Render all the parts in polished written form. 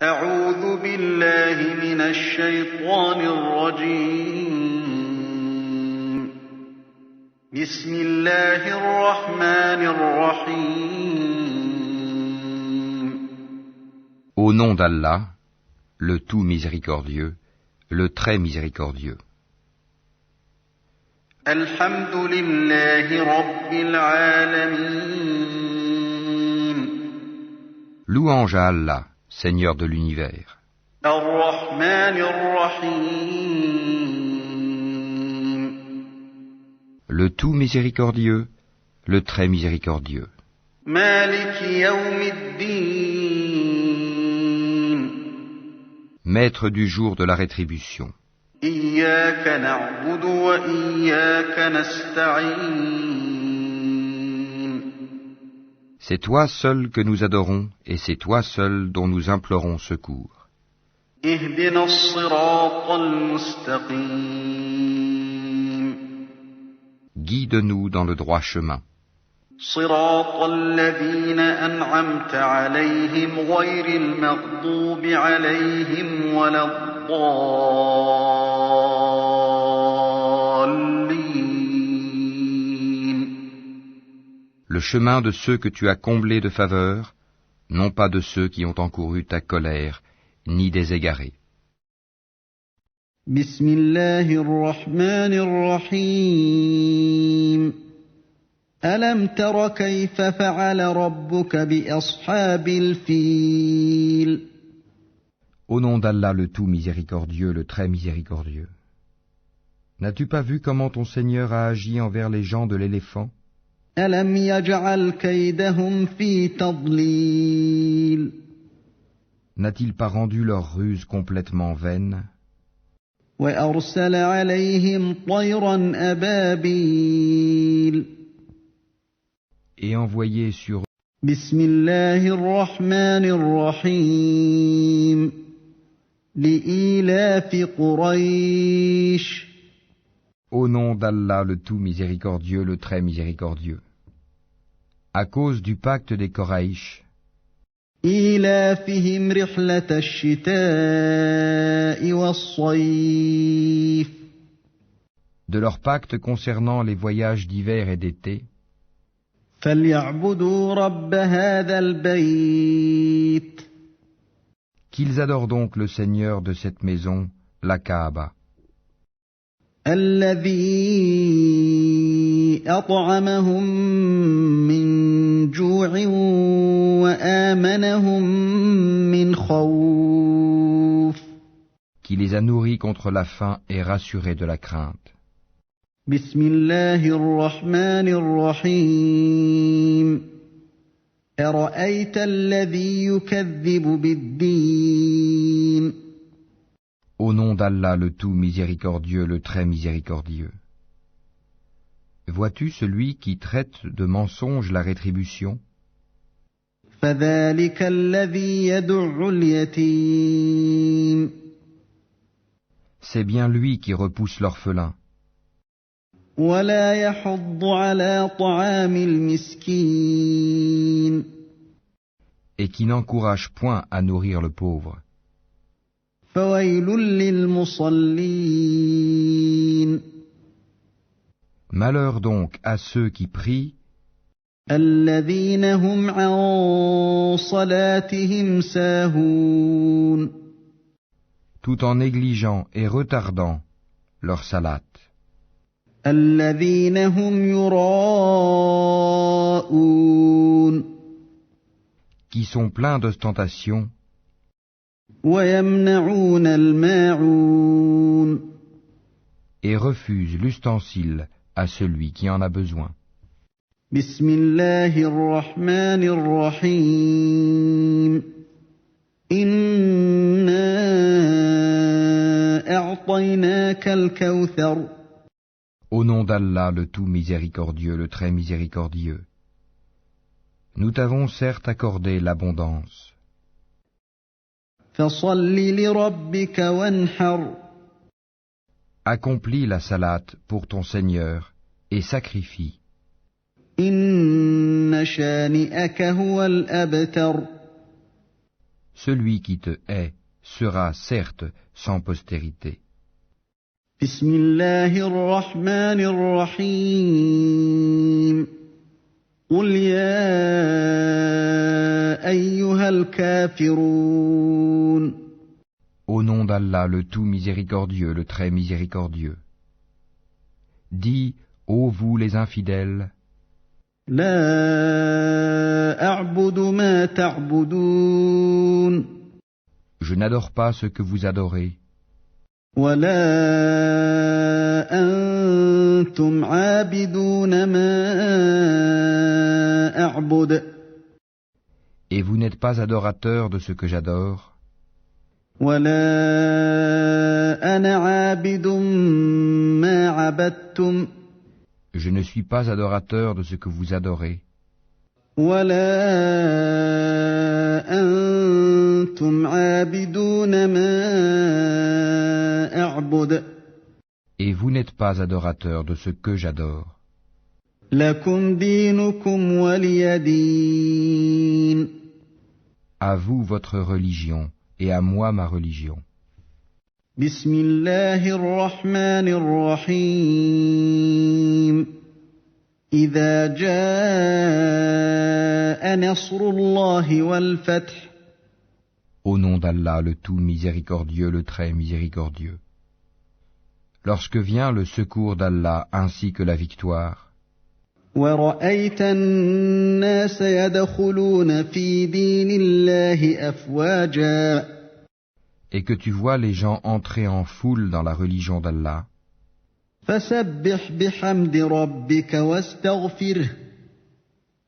أعوذ بالله من الشيطان الرجيم. بسم الله الرحمن الرحيم. Au nom d'Allah, le tout miséricordieux, le très miséricordieux. الحمد لله رب العالمين. Louange à Allah, Seigneur de l'univers. الرحمن الرحيم. Le tout miséricordieux, le très miséricordieux. مالك يوم الدين. Maître du jour de la rétribution. إياك نعبد وإياك نستعين. C'est toi seul que nous adorons, et c'est toi seul dont nous implorons secours. اهدنا الصراط المستقيم. Guide-nous dans le droit chemin. صراط الذين أنعمت عليهم غير المغضوب عليهم ولا الضالين. Le chemin de ceux que tu as comblés de faveur, non pas de ceux qui ont encouru ta colère, ni des égarés. بسم الله الرحمن الرحيم. ألم تر كيف فعل ربك بأصحاب الفيل. Au nom d'Allah le tout miséricordieux, le très miséricordieux. N'as-tu pas vu comment ton Seigneur a agi envers les gens de l'éléphant? ألم يجعل كيدهم في تضليل. N'a-t-il pas rendu leur ruse complètement vaine? وأرسل عليهم طيرا أبابيل. Et envoyé sur eux. بسم الله الرحمن الرحيم. لإيلاف قريش. Au nom d'Allah le tout miséricordieux, le très miséricordieux. À cause du pacte des Koraïch, إيلافهم رحلة الشتاء والصيف. de leur pacte concernant les voyages d'hiver et d'été, فليعبدوا رب هذا البيت. qu'ils adorent donc le Seigneur de cette maison, la Kaaba, الذي أطعمهم من جوع وآمنهم من خوف. qui les a nourris contre la faim et rassurés de la crainte. بسم الله الرحمن الرحيم. أرأيت الذي يكذب بالدين. Au nom d'Allah le tout miséricordieux, le très miséricordieux. Vois-tu celui qui traite de mensonge la rétribution? فذلك الذي يدع اليتيم. C'est bien lui qui repousse l'orphelin, ولا يحض على طعام المسكين. et qui n'encourage point à nourrir le pauvre. فويل للمصلين. Malheur donc à ceux qui prient, الذين هم عن صلاتهم ساهون. tout en négligeant et retardant leur salat, الذين هم يراءون. qui sont pleins d'ostentation ويمنعون الماعون. et refusent l'ustensile à celui qui en a besoin. بسم الله الرحمن الرحيم. إنا أعطيناك الكوثر. Au nom d'Allah le tout miséricordieux, le très miséricordieux. Nous t'avons certes accordé l'abondance. فصل لربك وانحر. Accomplis la salate pour ton Seigneur et sacrifie. إن شانئك هو الأبتر. celui qui te hait sera certes sans postérité. بسم الله الرحمن الرحيم قل يا أيها الكافرون Au nom d'Allah, le tout miséricordieux, le très miséricordieux. Dis, ô vous les infidèles, لا أعبد ما تعبدون je n'adore pas ce que vous adorez, ولا أنتم عابدون ما أعبد et vous n'êtes pas adorateurs de ce que j'adore, ولا أنا عابد ما عبدتم je ne suis pas adorateur de ce que vous adorez, ولا أنتم عابدون ما أعبد et vous n'êtes pas adorateurs de ce que j'adore. لكم دينكم ولي دين À vous votre religion, et à moi ma religion. بسم الله الرحمن الرحيم إذا جاء نصر الله والفتح Au nom d'Allah, le tout miséricordieux, le très miséricordieux. Lorsque vient le secours d'Allah ainsi que la victoire, ورأيت الناس يدخلون في دين الله أفواجا et que tu vois les gens entrer en foule dans la religion d'Allah, فسبح بحمد ربك واستغفره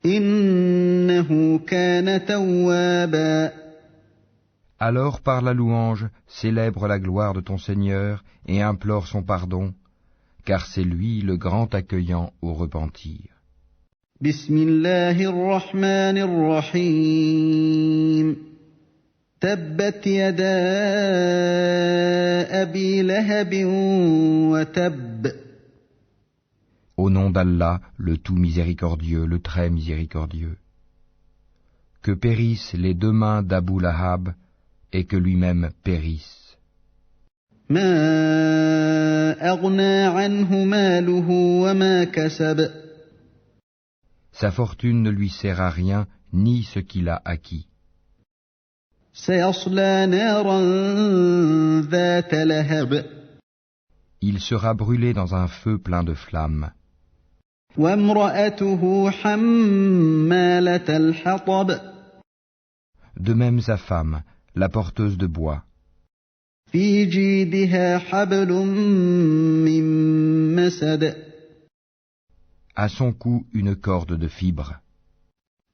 إنه كان توابا alors par la louange, célèbre la gloire de ton Seigneur et implore son pardon, car c'est lui le grand accueillant au repentir. بسم الله الرحمن الرحيم تبت يدا أبي لهب وتب Au nom d'Allah, le tout miséricordieux, le très miséricordieux. Que périssent les deux mains d'Abu Lahab et que lui-même périsse. ما أغنى عنه ماله وما كسب Sa fortune ne lui sert à rien, ni ce qu'il a acquis. سيصلى نارا ذات لهب Il sera brûlé dans un feu plein de flammes. وامرأته حمالة الحطب De même sa femme, la porteuse de bois. في جيدها حبل من مسد À son cou une corde de fibres.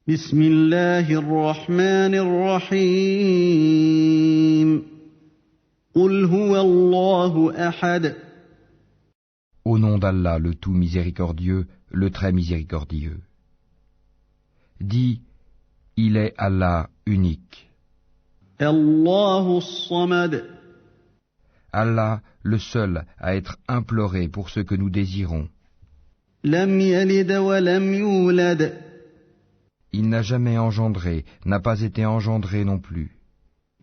بسم الله الرحمن الرحيم قل هو الله أحد Au nom d'Allah, le tout miséricordieux, le très miséricordieux. Dis, il est Allah unique. الله الصمد Allah, le seul à être imploré pour ce que nous désirons. لم يلد ولم يولد Il n'a jamais engendré, n'a pas été engendré non plus.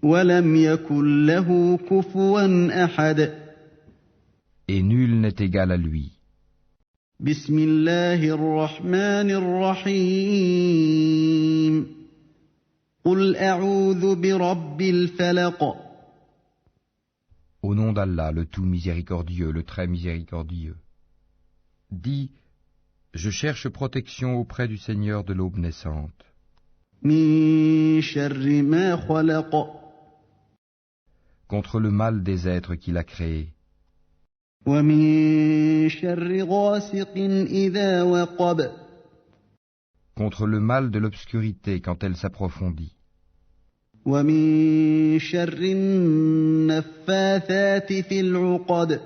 ولم يكن له كفوا أحد Et nul n'est égal à lui. بسم الله الرحمن الرحيم قل أعوذ برب الفلق Au nom d'Allah, le tout miséricordieux, le très miséricordieux. Dis, je cherche protection auprès du Seigneur de l'aube naissante, من شر ما خلق contre le mal des êtres qu'il a créés, ومن شر غاسق إذا وقب contre le mal de l'obscurité quand elle s'approfondit, ومن شر النفاثات في العقد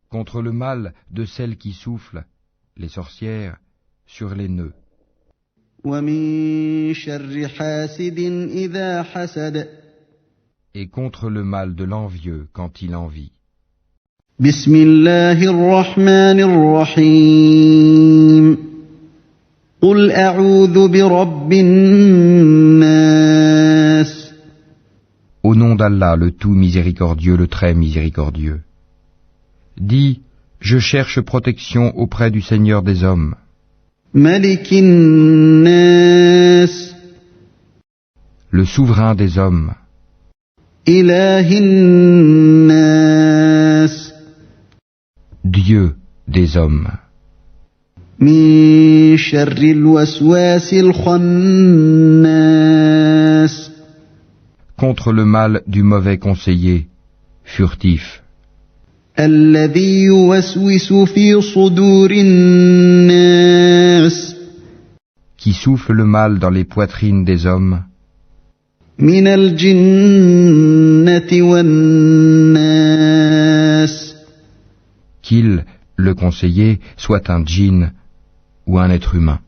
contre le mal de celles qui soufflent, les sorcières, sur les nœuds, ومن شر حاسد إذا حسد et contre le mal de l'envieux quand il envie. بسم الله الرحمن الرحيم قل أعوذ برب الناس Au nom d'Allah, le tout miséricordieux, le très miséricordieux. Dis, je cherche protection auprès du Seigneur des hommes, ملك الناس le souverain des hommes, إله الناس Dieu des hommes, من شر الوسواس الخناس contre le mal du mauvais conseiller, furtif, الذي يوسوس في صدور الناس qui souffle le mal dans les poitrines des hommes, من الجنة والناس qu'il, le conseiller, soit un djinn ou un être humain.